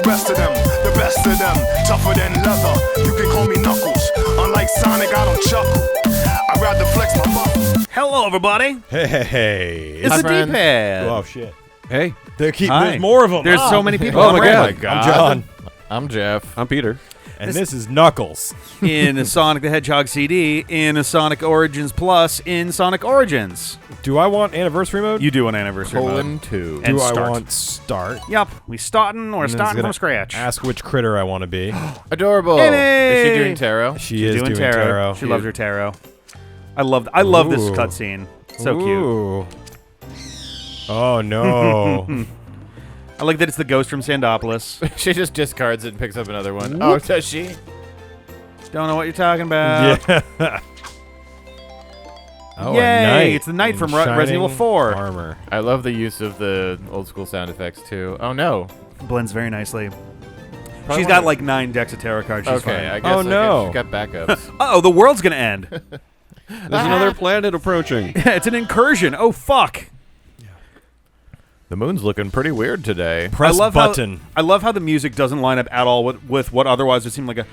rest of them, the best of them, tougher than leather. You can call me Knuckles. Unlike Sonic, I don't chuckle. I'd rather flex my muscles. Hello, everybody. Hey. It's the D-pad. Oh, shit. Hey. There's more of them. There's so many people. Oh, my God. I'm John. I'm Jeff. I'm Peter. And this is Knuckles. In a Sonic the Hedgehog CD, in a Sonic Origins Plus, in Sonic Origins. Do I want anniversary mode? You do an anniversary mode. $2. And Do start. I want start? Yep, we're starting And then it's from gonna scratch. Ask which critter I want to be. Adorable. Hey! Is she doing tarot? She is doing tarot. tarot. She loves her tarot. I love this Ooh. cutscene. So Ooh. Oh, no. I like that it's the ghost from Sandopolis. She just discards it and picks up another one. Oh, does she? Don't know what you're talking about. Yeah. Oh, Yay, a knight it's the knight in from Resident Evil shining 4. Armor. I love the use of the old school sound effects, too. Oh, no. Blends very nicely. Probably She's got like 9 decks of tarot cards. She's Okay, I fine. guess, Oh, no. she's got backups. Uh-oh, the world's gonna end. There's another planet approaching. It's an incursion. Oh, fuck. The moon's looking pretty weird today. Press button. I love how the music doesn't line up at all with what otherwise would seem like a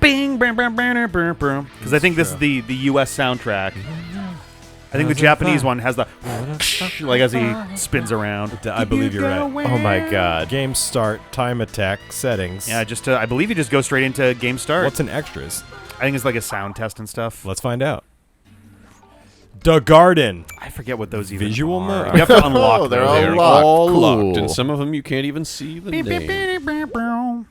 bing, because I think this is the U.S. soundtrack. I think the Japanese one has the like as he spins around. I believe you're right. Oh, my God. Game start, time attack, settings. Yeah, I believe you just go straight into game start. What's in extras? I think it's like a sound test and stuff. Let's find out. The Garden. I forget what those even Visual are. mode. You have to unlock Oh, they're those. all They're locked. all Cool. locked, and some of them you can't even see the name.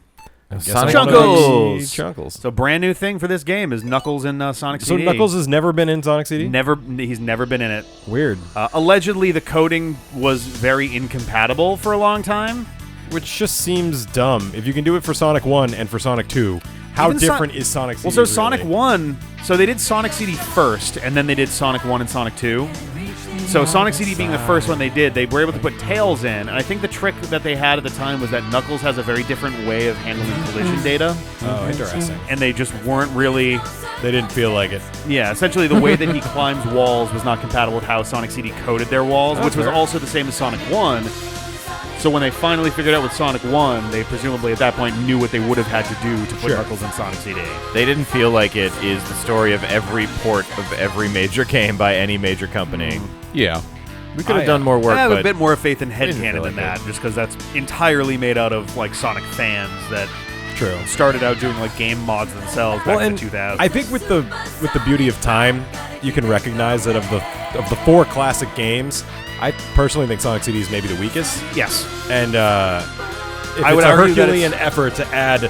Sonic Chuckles. Chuckles. So brand new thing for this game is Knuckles in Sonic So CD. Knuckles has never been in Sonic CD? He's never been in it. Weird. Allegedly, the coding was very incompatible for a long time. Which just seems dumb. If you can do it for Sonic 1 and for Sonic 2, how Even different is Sonic CD? Well, so really? Sonic 1, so they did Sonic CD first, and then they did Sonic 1 and Sonic 2. So Sonic CD being the first one they did, they were able to put Tails in, and I think the trick that they had at the time was that Knuckles has a very different way of handling collision data, Oh, interesting. and they just weren't really... They didn't feel like it. Yeah, essentially the way that he climbs walls was not compatible with how Sonic CD coded their walls, which was also the same as Sonic 1. So when they finally figured out with Sonic 1, they presumably at that point knew what they would have had to do to put Knuckles in Sonic CD. They didn't feel like it is the story of every port of every major game by any major company. Yeah. We could have done more work, I have but a bit more faith in didn't headcanon feel than like that, just because that's entirely made out of like Sonic fans that True. started out doing like game mods themselves back in the 2000s. I think with the beauty of time, you can recognize that of the 4 classic games, I personally think Sonic CD is maybe the weakest. yes. And if I would it's a argue that Herculean effort to add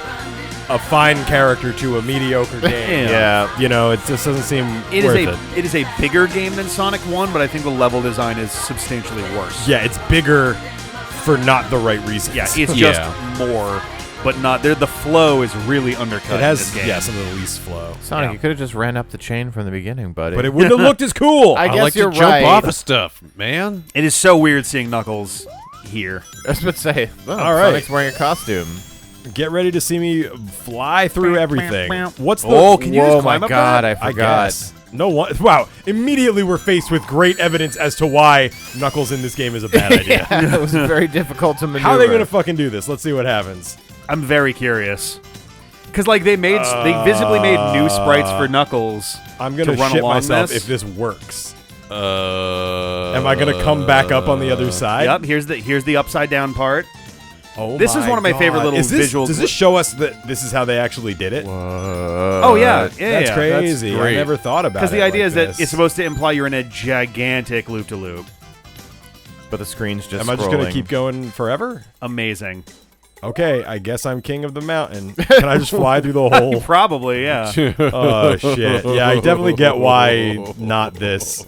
a fine character to a mediocre game, yeah. you know, it just doesn't seem It worth is it. it is a bigger game than Sonic 1, but I think the level design is substantially worse. Yeah, it's bigger for not the right reasons. Yeah, it's just more, but not there. The flow is really undercut. it has in this game. some of the least flow. Sonic, Yeah. you could have just ran up the chain from the beginning, buddy. But it wouldn't have looked as cool. I guess like you're to jump right. off of stuff, man. It is so weird seeing Knuckles here. I was about to say, oh, All right. Sonic's wearing a costume. Get ready to see me fly through everything. What's the? Oh, can you just climb my up God, that? I I forgot. guess. No one. Wow! Immediately, we're faced with great evidence as to why Knuckles in this game is a bad idea. It was very difficult to maneuver. How are they gonna fucking do this? Let's see what happens. I'm very curious. Because like they visibly made new sprites for Knuckles. I'm gonna to run shit along myself this? if this works. Am I gonna come back up on the other side? Yep, here's the upside down part. Oh, This is one of my favorite little is this, visuals. Does this show us that this is how they actually did it? Oh yeah, That's crazy. I great. never thought about it. Because the idea like is that this. it's supposed to imply you're in a gigantic loop-to-loop. But the screen's just Am I just gonna scrolling. keep going forever? Amazing. Okay, I guess I'm king of the mountain. Can I just fly through the whole? Probably, yeah. Oh shit! Yeah, I definitely get why not this.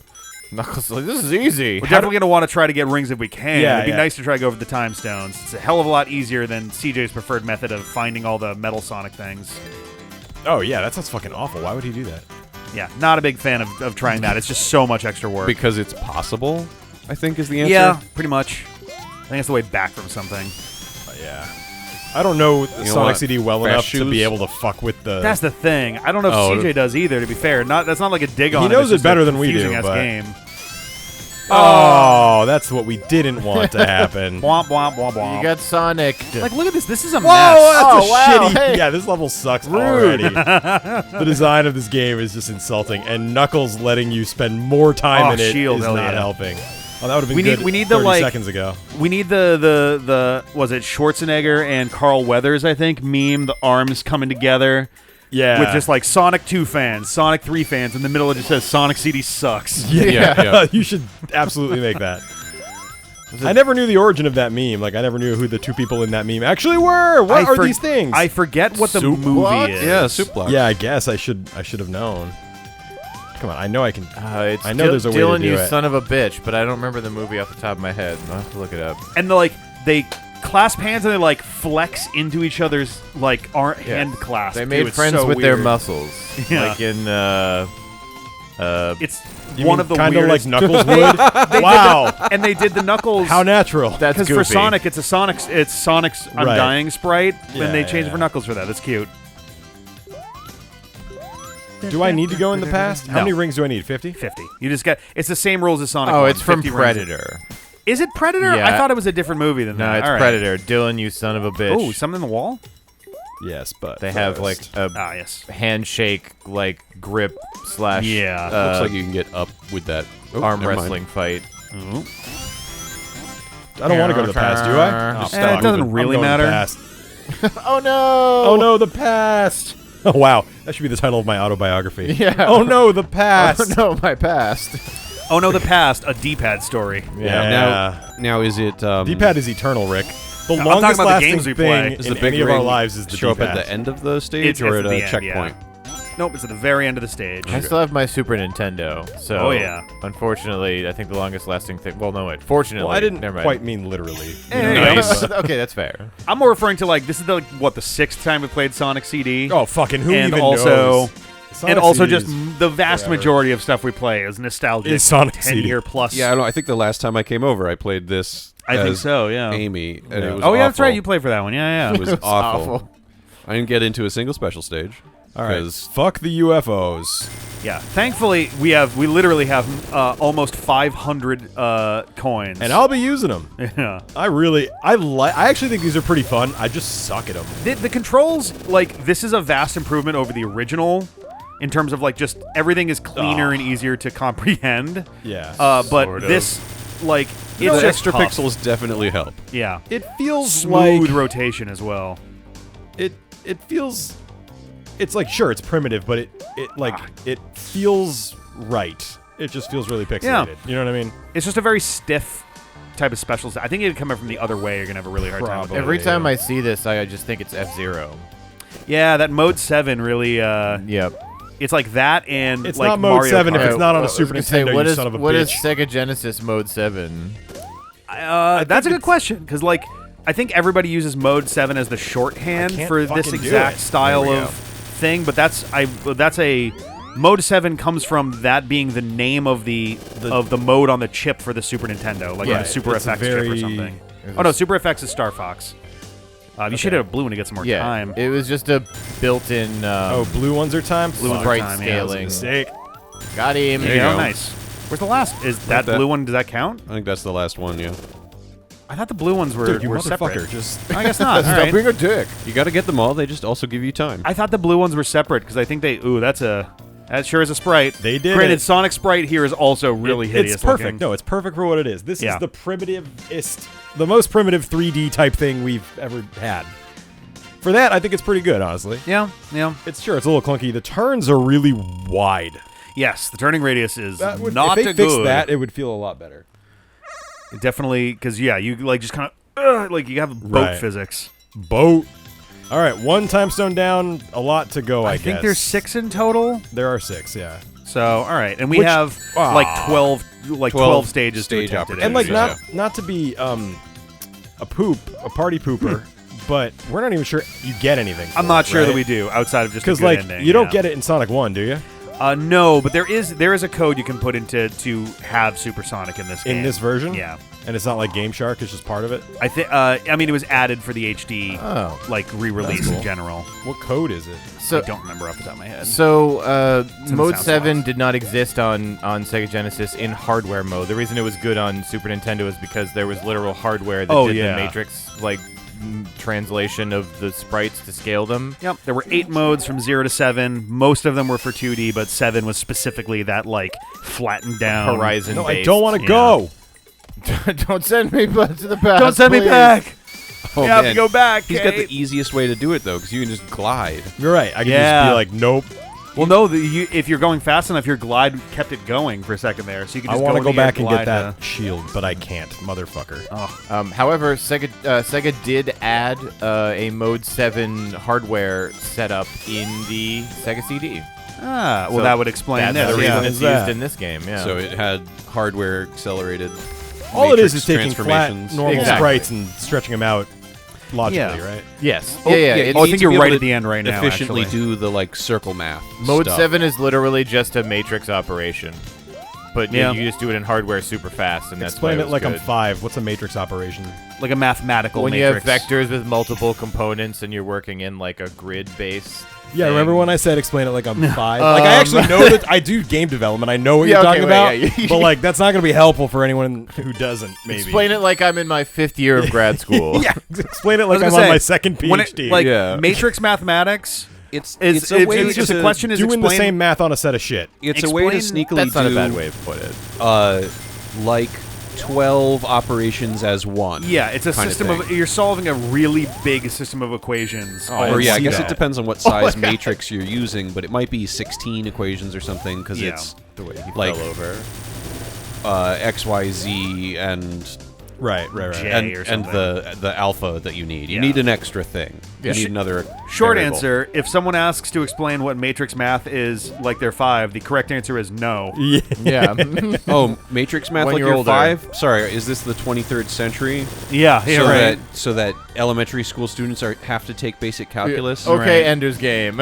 Knuckles, like, this is easy. We're definitely going to want to try to get rings if we can. Yeah, It'd be yeah. nice to try to go over the time stones. It's a hell of a lot easier than CJ's preferred method of finding all the metal Sonic things. Oh yeah, that sounds fucking awful. Why would he do that? Yeah, not a big fan of trying that. It's just so much extra work. Because it's possible, I think is the answer. Yeah, pretty much. I think it's the way back from something. Yeah. I don't know know Sonic what? CD well Fast enough to shoes? be able to fuck with the. That's the thing. I don't know if Oh, CJ does either, to be fair. That's not like a dig on He him. knows It's it just better a than we do, confusing-ass but- game. Oh, that's what we didn't want to happen. Womp, womp, womp, womp. You got Sonic. Like, look at this. This is a Whoa, mess. that's Oh, wow, shitty. hey. Yeah, this level sucks already. The design of this game is just insulting, and Knuckles letting you spend more time in it Shield, is hell not yeah. helping. Oh, that would have been We good. need the 30 like seconds ago. We need the was it Schwarzenegger and Carl Weathers, I think, meme, the arms coming together. Yeah, With just like Sonic 2 fans, Sonic 3 fans, in the middle it just says Sonic CD sucks. yeah. You should absolutely make that. I never knew the origin of that meme. Like, I never knew who the two people in that meme actually were. What are these things? I forget what the Soup movie block? is. Yeah, soup block. Yeah, I guess I should have known. Come on, I know I can. It's I know there's a way Dylan, to do you it. son of a bitch, but I don't remember the movie off the top of my head. I'll have to look it up. And they clasp hands and they like flex into each other's like hand clasp. They made It's friends so with their weird. muscles. Yeah. Like in It's You one mean of the kind of like weirdest. Knuckles would. Wow, And they did the Knuckles. how natural. That's Because for goofy. Sonic, it's Sonic's Right. Undying sprite, Yeah, and they changed it yeah. for Knuckles for that. That's cute. Do I need to go in the past? How No. many rings do I need? 50? 50. You just get. It's the same rules as Sonic. Oh, 1, it's from 50 rings. Predator. Is it Predator? Yeah. I thought it was a different movie than No, that. it's All right. Predator. Dylan, you son of a bitch. Oh, something in the wall? Yes, but They have like first. a Ah, yes. handshake, like grip slash Yeah. Looks like you can get up with that. Oh, arm never mind. wrestling fight. Ooh. I don't want to go to the past, do I? Just Eh, it doesn't really I'm going to the matter. past. Oh no! Oh no, the past. Oh wow, that should be the title of my autobiography. Yeah. Oh no, the past. Oh no, my past. Oh no, the past. A D-pad story. Yeah. Now is it? D-pad is eternal, Rick. The No, I'm talking longest about the lasting games we thing play. Is in the big any of our ring lives is the show up D-pad. at the end of the stage It's or at at the a end, checkpoint? Nope, it's at the very end of the stage. I still have my Super Nintendo, so Oh, yeah. unfortunately, I think the longest lasting thing. Well, no, wait. Fortunately, Well, I didn't never mind. quite mean literally. Nice. Okay, that's fair. I'm more referring to like this is the the 6th time we played Sonic CD. Oh fucking who and even also knows? and Sonic also CDs just the vast forever. majority of stuff we play is nostalgic. Is Sonic 10-year plus. Yeah, I don't know. I think the last time I came over, I played this. I think as so. Yeah. Amy, and it was Oh yeah, that's right. awful. You played for that one. Yeah, yeah. It was awful. I didn't get into a single special stage. All right, 'cause fuck the UFOs. Yeah. Thankfully, we literally have almost 500 coins. And I'll be using them. yeah. I actually think these are pretty fun. I just suck at them. The controls, like, this is a vast improvement over the original in terms of, like, just everything is cleaner and easier to comprehend. Yeah. But Sort of. this, like, the it's just extra tough. pixels definitely help. Yeah. It feels Smooth like rotation as well. it feels. It's like sure it's primitive, but it feels right. It just feels really pixelated. Yeah. You know what I mean? It's just a very stiff type of special. I think it'd come from the other way. You're gonna have a really hard time with it. Every time I see this, I just think it's F-Zero. Yeah, that Mode 7 really. Yep. It's like that, and It's like not Mode Mario 7 if Kart. it's not on I a was Super gonna say, Nintendo. what You is son of a what is bitch. Sega Genesis Mode 7? That's a good question because, like, I think everybody uses Mode 7 as the I shorthand can't for this fucking do exact it. style There we of go. thing. But that's a Mode 7 comes from that being the name of the mode on the chip for the Super Nintendo, like on Right. the Super It's a FX chip or very- something. Oh no, Super FX is Star Fox. You should have a blue one to get some more Yeah, time. it was just a built-in Oh, blue ones are time. Blue ones are sprite time, yeah, it was a scaling. Mistake. Got him. There you go. go. Nice. Where's the last? Is that that. blue one? Does that count? I think that's the last one. Yeah. I thought the blue ones were, Dude, you were motherfucker! separate. Just I guess not. All Stop right. being a dick. You got to get them all. They just also give you time. I thought the blue ones were separate because I think they. Ooh, that sure is a sprite. They did Granted, it. Sonic sprite here is also really hideous. It's perfect. looking. No, it's perfect for what it is. This Yeah. is the the most primitive 3D type thing we've ever had. For that, I think it's pretty good, honestly. Yeah, yeah. It's a little clunky. The turns are really wide. Yes, the turning radius is That would, not if they good. fixed that, it would feel a lot better. Definitely, because you like just kind of like you have boat Right. physics. Boat. All right, one time stone down, a lot to go, I guess. think there's 6 in total. There are 6, yeah. So all right, and we Which- have like 12 stages stage to attempt it. opportunities. And like Yeah. not to be a party pooper, but we're not even sure you get anything. I'm not sure that we do outside of just a because good like ending. you don't yeah. get it in Sonic 1, do you? No, but there is a code you can put into to have Supersonic in this game. In this version? Yeah. And it's not like Game Shark, it's just part of it? I mean, it was added for the HD, like, re-release in general. What code is it? I don't remember off the top of my head. So, in the Mode sound 7 box. did not exist on Sega Genesis in hardware mode. The reason it was good on Super Nintendo is because there was literal hardware that did the Matrix, like, translation of the sprites to scale them. Yep. There were 8 modes from 0 to 7. Most of them were for 2D, but 7 was specifically that, like, flattened down. Horizon No, based. I don't want to go! Don't send me back to the past. Don't send me please. back! Oh, You have man. to go back, He's got the Kate. easiest way to do it, though, because you can just glide. You're right. I can Yeah. just be like, nope. Well, no, if you're going fast enough, your glide kept it going for a second there, so you can I just want to go into your back and get glide, that shield, but I can't, motherfucker. However, Sega did add a Mode 7 hardware setup in the Sega CD. well, So that would explain That's this. the Yeah. reason it's Is that? used in this game. Yeah. So it had hardware accelerated. All it is matrix taking flat, transformations. normal Exactly. sprites and stretching them out logically, Yeah. right? yes. Oh, yeah. yeah, It's, Oh, I need think to you're be able right to at the end right now, efficiently actually. do the like circle math. Mode stuff. 7 is literally just a matrix operation. But Yeah. you just do it in hardware super fast, and that's Explain why it like was I'm good. 5. What's a matrix operation? Like a mathematical When matrix. you have vectors with multiple components and you're working in like a grid base. Yeah, thing. remember when I said explain it like I'm 5? Like, I actually know that I do game development. I know what Yeah, you're okay, talking wait, about. yeah. But, like, that's not going to be helpful for anyone who doesn't, maybe. Explain it like I'm in my 5th year of grad school. Yeah, explain it I like was I'm gonna on say, my second when it- PhD. like, Yeah. matrix mathematics It's is a way just to the question is doing the explain- same math on a set of shit. It's a way to explain- sneakily That's not do a bad way to put it. like 12 operations as one. Yeah, it's a kind system of thing. you're solving a really big system of equations. all Or in yeah, I one guess go. it depends on what size matrix you're using, but it might be 16 equations or something because Yeah. it's The way he like fell over. X, Y, Z, and Right. J. and, or and something. the alpha that you need. You Yeah. need an extra thing. Yeah. You need another Short variable. answer, if someone asks to explain what matrix math is like they're 5, the correct answer is no. Yeah. Yeah. Oh, matrix math When like you're you're older. 5? Sorry, is this the 23rd century? Yeah, so right. that elementary school students have to take basic calculus. Okay, Right. Ender's Game.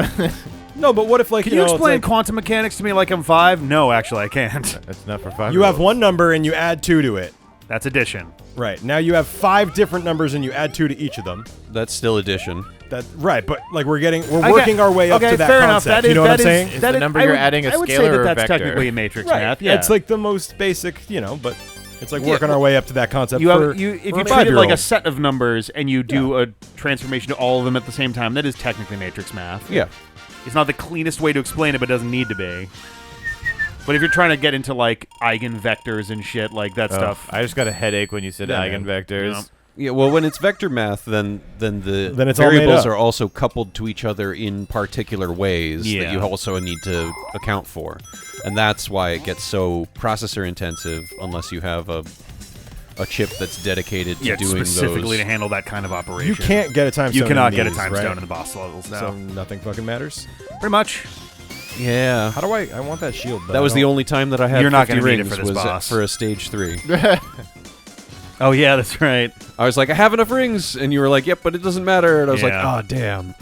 No, but what if, like, Can you you know, it's explain like quantum mechanics to me like I'm 5? No, actually, I can't. That's not for 5. you have one number and you add 2 to it. That's addition. Right. Now you have 5 different numbers and you add 2 to each of them. That's still addition. That right, but like we're Okay, working our way up okay, to that fair concept. enough. That you is, know what I'm that is- saying? Is that the is- number I you're would- adding a I would say scalar that or a that's vector? technically matrix Right. math. Yeah, It's like the most basic, you know, but it's like working our way up to that concept. you for, have if for you a treat it like a 5-year-old. set of numbers and you do a transformation to all of them at the same time. That is technically matrix math. Yeah. It's not the cleanest way to explain it, but it doesn't need to be. But if you're trying to get into like eigenvectors and shit like that stuff, I just got a headache when you said Yeah, eigenvectors. Yeah. Yeah, well, when it's vector math, then the Then it's all made variables up. are also coupled to each other in particular ways that Yeah. you also need to account for, and that's why it gets so processor intensive unless you have a chip that's dedicated to yeah, doing specifically those. to handle that kind of operation. You can't get a time You stone. cannot in get a these, time right? stone in the boss levels. No, So nothing fucking matters. pretty much. Yeah, How do I want that shield? Though. that was I the don't- only time that I had You're not 50 gonna need it rings for this was boss. for a stage 3. Oh yeah, that's right. I was like, I have enough rings, and you were like, yep, but it doesn't matter. And I was like, Yeah. oh damn,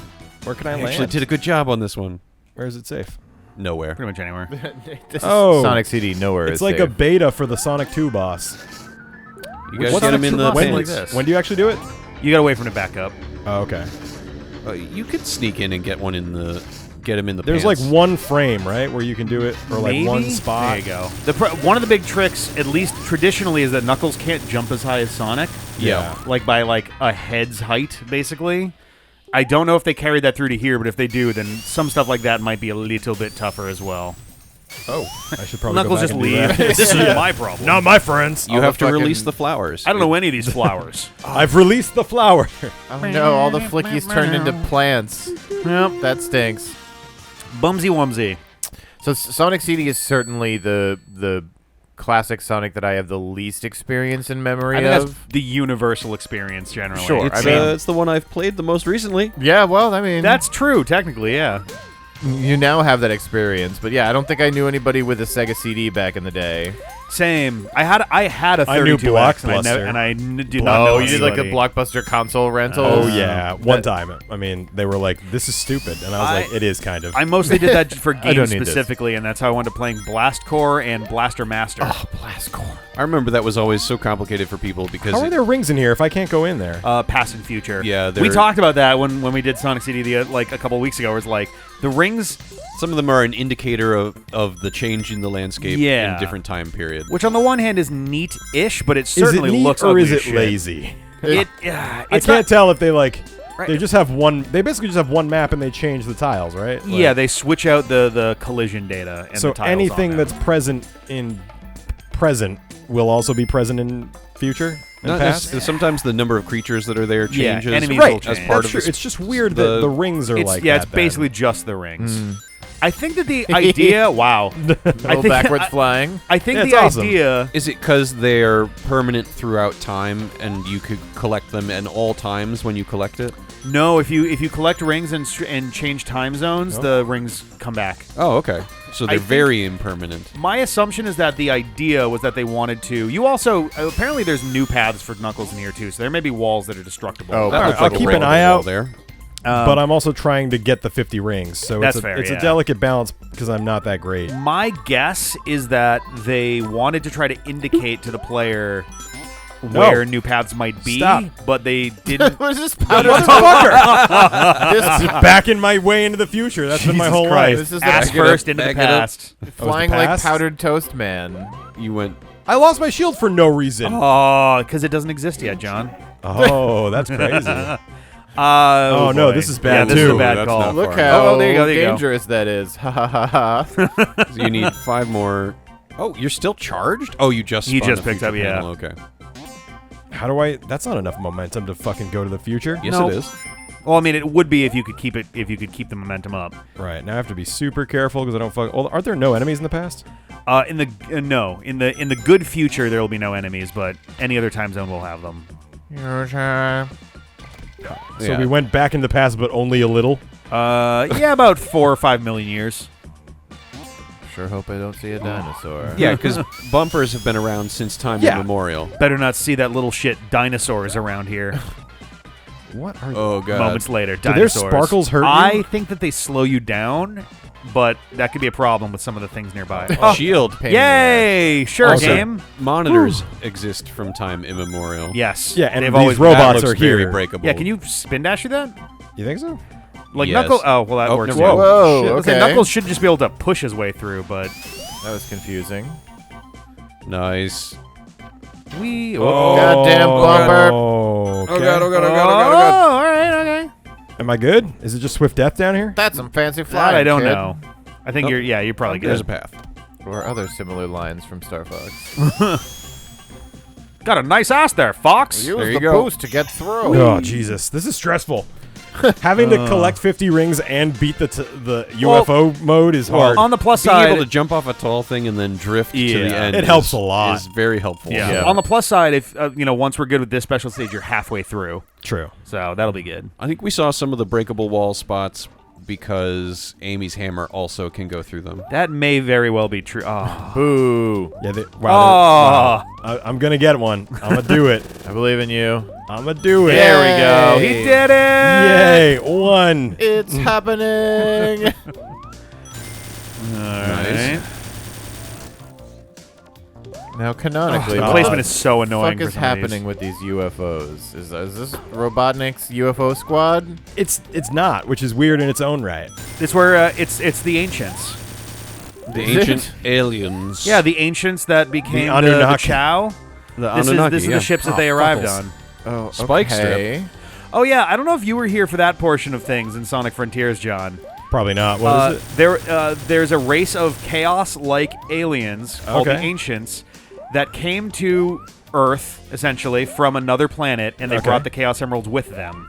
Where can I I land? actually did a good job on this one. Where is it safe? Nowhere. Pretty much anywhere. This Oh. is Sonic CD nowhere It's is like a safe. beta for the Sonic 2 boss. You guys What's get the him in two the bosses When, like pants. this? when do you actually do it? You gotta wait for him to back up. Oh, okay. You could sneak in and get him in the There's pants. like one frame, right, where you can do it, or like Maybe? one spot. There you go. One of the big tricks, at least traditionally, is that Knuckles can't jump as high as Sonic. Yeah. Like by like a head's height, basically. I don't know if they carried that through to here, but if they do, then some stuff like that might be a little bit tougher as well. Oh, I should probably Knuckles go just back and do leave. that. This is my problem. Not my friends. You All have the to release fucking- the flowers. I don't know any of these flowers. I've released the flower. Oh no, all the flickies turned into plants. Yep. That stinks. Bumsy Wumsy. So Sonic CD is certainly the classic Sonic that I have the least experience in memory I think that's of. the universal experience generally. Sure. It's, I mean- it's the one I've played the most recently. Yeah, well, I mean, That's true, technically, yeah. you now have that experience. But yeah, I don't think I knew anybody with a Sega CD back in the day. Same. I had a I knew 32X, and I did not know. Oh, you did like a anybody. Blockbuster console rental. Oh yeah, one time. I mean, they were like, "This is stupid," and I was like, "It is kind of." I mostly did that for don't games need this. specifically, and that's how I went to playing Blast Core and Blaster Master. Oh, Blast Core. I remember that was always so complicated for people because How are there rings in here if I can't go in there? Past and future. Yeah, we they're- talked about that when we did Sonic CD like a couple weeks ago. It was like the rings, some of them are an indicator of the change in the landscape Yeah. in different time period. which on the one hand is neat-ish, but it Is certainly it neat looks or ugly is as it shit. lazy? I I can't tell if they like. Right. They just have one. They basically just have one map and they change the tiles, right? Like, Yeah, they switch out the collision data and so the tiles anything on that's them. present in present will also be present in future and Not past. necessarily- sometimes the number of creatures that are there Yeah, changes. enemies Right, will as change. part That's of true. the It's just weird the- that the rings are It's, like yeah, that it's then. basically just the rings. I think that the idea. Wow. Little backwards flying. I think Yeah, the it's awesome. idea. Is it because they are permanent throughout time, and you could collect them at all times when you collect it? No, if you collect rings and change time zones, Oh. the rings come back. Oh, okay. So they're think- very impermanent. My assumption is that the idea was that they wanted to. You also apparently there's new paths for Knuckles in here too, so there may be walls that are destructible. Oh, That Alright, looks I'll like a keep an breakable eye wall out. there. But I'm also trying to get the 50 rings, so That's it's fair, a yeah. delicate balance because I'm not that great. My guess is that they wanted to try to indicate to the player where new paths might be, Stop. but they didn't. What is this powder? Motherfucker! This back in my way into the future. That's been my Jesus whole Christ. life. This is the Ass back it up, first into the back it up. past. Flying like past? powdered toast man. You went. I lost my shield for no reason. Oh, because it doesn't exist yet, John. Oh, that's crazy. Oh no, boy. this is bad, Yeah, this is too. a bad That's call. not Look far. how Oh, there you go, there you go. dangerous that is. Ha ha ha ha. So you need 5 more. Oh, you're still charged? Oh, you just. He spawned just a picked up, future yeah. panel, Okay. How do I? That's not enough momentum to fucking go to the future. Yes, No. it is. Well, I mean, it would be if you could keep it. If you could keep the momentum up. Right now, I have to be super careful because I don't fuck. Oh, aren't there no enemies in the past? In the no, in the good future, there will be no enemies, but any other time zone will have them. So Yeah. we went back in the past, but only a little. Yeah, about 4 or 5 million years. Sure hope I don't see a dinosaur. Yeah, because bumpers have been around since time Yeah. immemorial. Better not see that little shit dinosaurs around here. What are? Oh, God. Moments later, their dinosaurs. sparkles hurt you? I think that they slow you down, but that could be a problem with some of the things nearby. Oh, Shield. Pain in the ass. yay! Sure, Also- game. Monitors exist from time immemorial. Yes. Yeah, and they've these always robots That looks are very here. breakable. Yeah, can you spin dash through that? You think so? Like Yes. Knuckles. Oh, well, that Oh, works. never too. mind. Whoa, Shit, listen, okay. Knuckles should just be able to push his way through, but That was confusing. Nice. we. Goddamn bumper. Oh, okay. Oh, God. Oh, all right, okay. Am I good? Is it just swift death down here? That's some fancy That flying, I don't kid. know. I think Oh. you're probably There's a good. path. Or other similar lines from Star Fox. Got a nice ass there, Fox. Use There you the go. boost to get through. Oh Jesus, this is stressful. Having to collect 50 rings and beat the UFO mode is hard. On the plus Being side, able to jump off a tall thing and then drift to Yeah. the end It helps is- a lot. Is very helpful. yeah. On the plus side, if once we're good with this special stage, you're halfway through, True. so that'll be good. I think we saw some of the breakable wall spots because Amy's hammer also can go through them. That may very well be true. Oh. Boo. Yeah. Oh. Wow. I'm gonna get one. I'm gonna do it. I believe in you. I'm gonna do it. There we go. Yay. He did it. Yay! One. It's happening. Alright. Now, canonically, The God. placement is so what annoying. the fuck for is some of these. happening with these UFOs? Is this Robotnik's UFO squad? It's not, which is weird in its own right. It's where it's the ancients. The Is ancient it? aliens. Yeah, the ancients that became The the Anunnaki. Chow. the This Anunnaki, is yeah. the ships that Oh, they arrived fuckles. on. Oh, Spike okay. Oh yeah, I don't know if you were here for that portion of things in Sonic Frontiers, John. Probably not. What is it? There's a race of chaos-like aliens called the Okay. Ancients that came to Earth essentially from another planet, and they Okay. brought the Chaos Emeralds with them.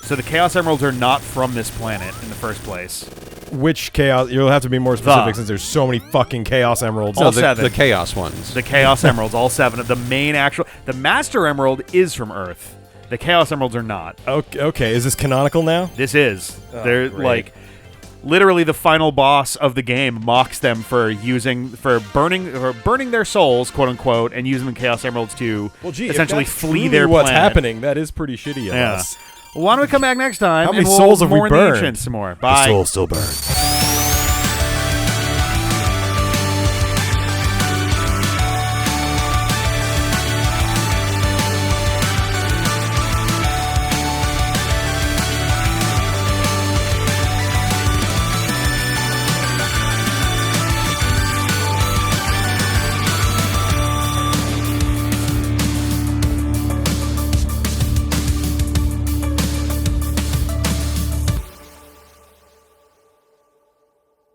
So the Chaos Emeralds are not from this planet in the first place. Which chaos? You'll have to be more specific The. since there's so many fucking chaos emeralds. All No, the, seven. the chaos ones. The Chaos Emeralds, all 7 of the main actual. The Master Emerald is from Earth. The Chaos Emeralds are not. Okay, is this canonical now? This is. They're great. like. literally the final boss of the game mocks them for burning their souls, quote unquote, and using the Chaos Emeralds to essentially flee their what's planet. happening. That is pretty shitty of us. Well, why don't we come back next time? How many and souls have we more in the burned? Ancients some more. Bye. The souls still burn.